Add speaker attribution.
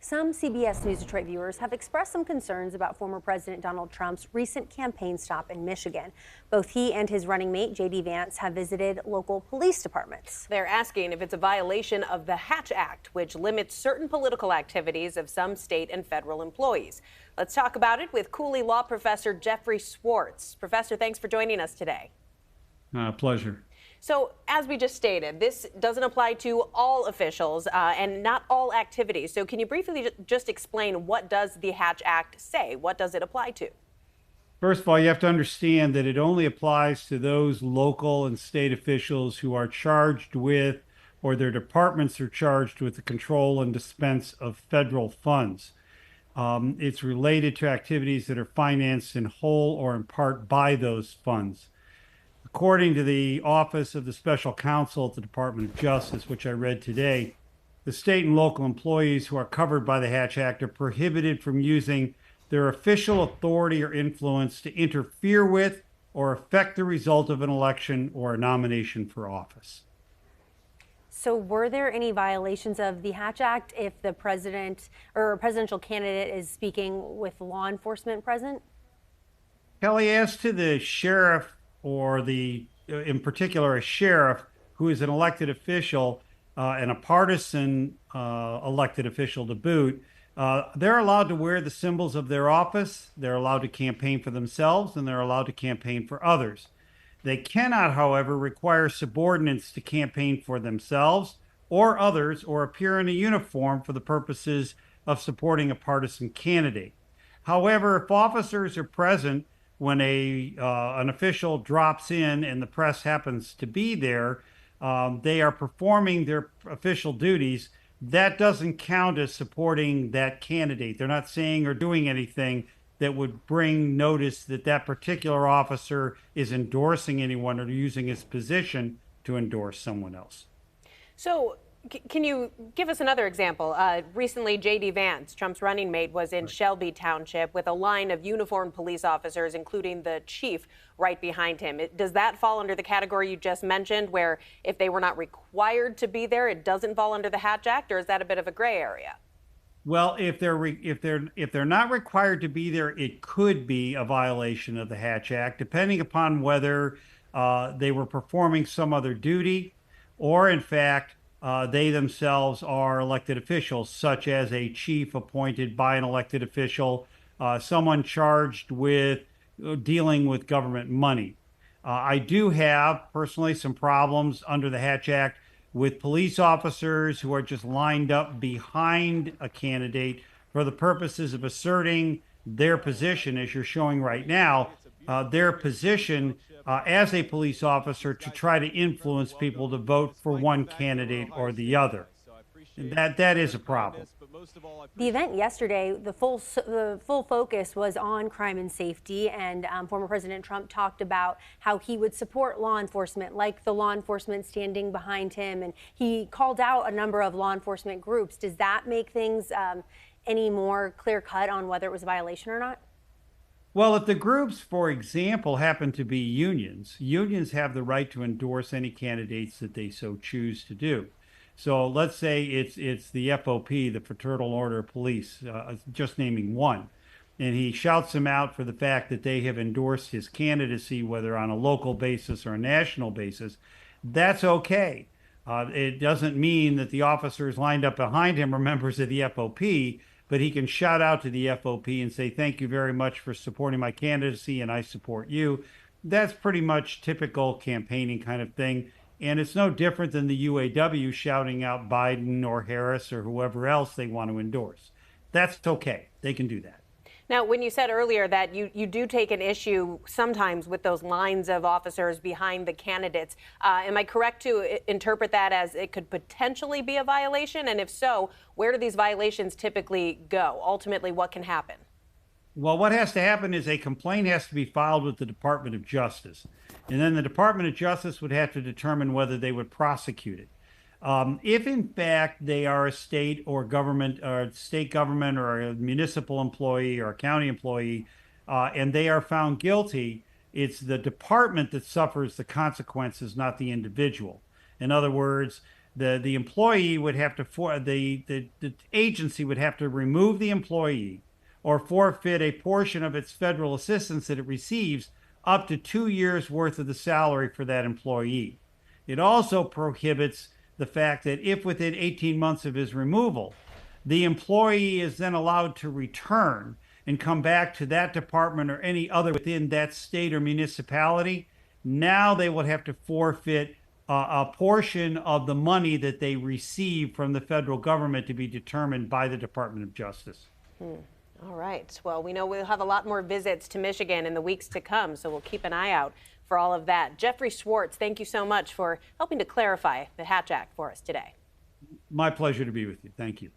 Speaker 1: Some CBS News Detroit viewers have expressed some concerns about former President Donald Trump's recent campaign stop in Michigan. Both he and his running mate, JD Vance, have visited local police departments.
Speaker 2: They're asking if it's a violation of the Hatch Act, which limits certain political activities of some state and federal employees. Let's talk about it with Cooley Law professor Jeffrey Swartz. Professor, thanks for joining us today.
Speaker 3: Pleasure.
Speaker 2: So, as we just stated, this doesn't apply to all officials and not all activities. So can you briefly just explain what does the Hatch Act say? What does it apply to?
Speaker 3: First of all, you have to understand that it only applies to those local and state officials who are charged with, or their departments are charged with, the control and dispense of federal funds. It's related to activities that are financed in whole or in part by those funds. According to the Office of the Special Counsel at the Department of Justice, which I read today, the state and local employees who are covered by the Hatch Act are prohibited from using their official authority or influence to interfere with or affect the result of an election or a nomination for office.
Speaker 1: So were there any violations of the Hatch Act if the president or a presidential candidate is speaking with law enforcement present?
Speaker 3: Kelly, as to the sheriff, or in particular, a sheriff who is an elected official and a partisan elected official to boot, they're allowed to wear the symbols of their office. They're allowed to campaign for themselves, and they're allowed to campaign for others. They cannot, however, require subordinates to campaign for themselves or others or appear in a uniform for the purposes of supporting a partisan candidate. However, if officers are present when an official drops in and the press happens to be there, they are performing their official duties. That doesn't count as supporting that candidate. They're not saying or doing anything that would bring notice that that particular officer is endorsing anyone or using his position to endorse someone else.
Speaker 2: So can you give us another example? Recently, JD Vance, Trump's running mate, was in Shelby Township with a line of uniformed police officers, including the chief right behind him. Does that fall under the category you just mentioned, where if they were not required to be there, it doesn't fall under the Hatch Act, or is that a bit of a gray area?
Speaker 3: Well, if they're not required to be there, it could be a violation of the Hatch Act, depending upon whether they were performing some other duty, or in fact, they themselves are elected officials, such as a chief appointed by an elected official, someone charged with dealing with government money. I do have personally some problems under the Hatch Act with police officers who are just lined up behind a candidate for the purposes of asserting their position, as you're showing right now, their position as a police officer to try to influence people to vote for one candidate or the other. That is a problem.
Speaker 1: The event yesterday, the full focus was on crime and safety, and former President Trump talked about how he would support law enforcement, like the law enforcement standing behind him, and he called out a number of law enforcement groups. Does that make things any more clear-cut on whether it was a violation or not?
Speaker 3: Well, if the groups, for example, happen to be unions, unions have the right to endorse any candidates that they so choose to do. So let's say it's the FOP, the Fraternal Order of Police, just naming one. And he shouts them out for the fact that they have endorsed his candidacy, whether on a local basis or a national basis. That's okay. It doesn't mean that the officers lined up behind him are members of the FOP, but he can shout out to the FOP and say, thank you very much for supporting my candidacy, and I support you. That's pretty much typical campaigning kind of thing. And it's no different than the UAW shouting out Biden or Harris or whoever else they want to endorse. That's okay. They can do that.
Speaker 2: Now, when you said earlier that you do take an issue sometimes with those lines of officers behind the candidates, am I correct to interpret that as it could potentially be a violation? And if so, where do these violations typically go? Ultimately, what can happen?
Speaker 3: Well, what has to happen is a complaint has to be filed with the Department of Justice. And then the Department of Justice would have to determine whether they would prosecute it. If in fact they are a state or government or state government or a municipal employee or a county employee, and they are found guilty, it's the department that suffers the consequences, not the individual. In other words, The employee would have to the agency would have to remove the employee or forfeit a portion of its federal assistance that it receives up to 2 years worth of the salary for that employee. It also prohibits the fact that if within 18 months of his removal, the employee is then allowed to return and come back to that department or any other within that state or municipality, now they will have to forfeit a portion of the money that they receive from the federal government to be determined by the Department of Justice.
Speaker 2: All right. Well, we know we'll have a lot more visits to Michigan in the weeks to come, so we'll keep an eye out for all of that. Jeffrey Swartz, thank you so much for helping to clarify the Hatch Act for us today.
Speaker 3: My pleasure to be with you. Thank you.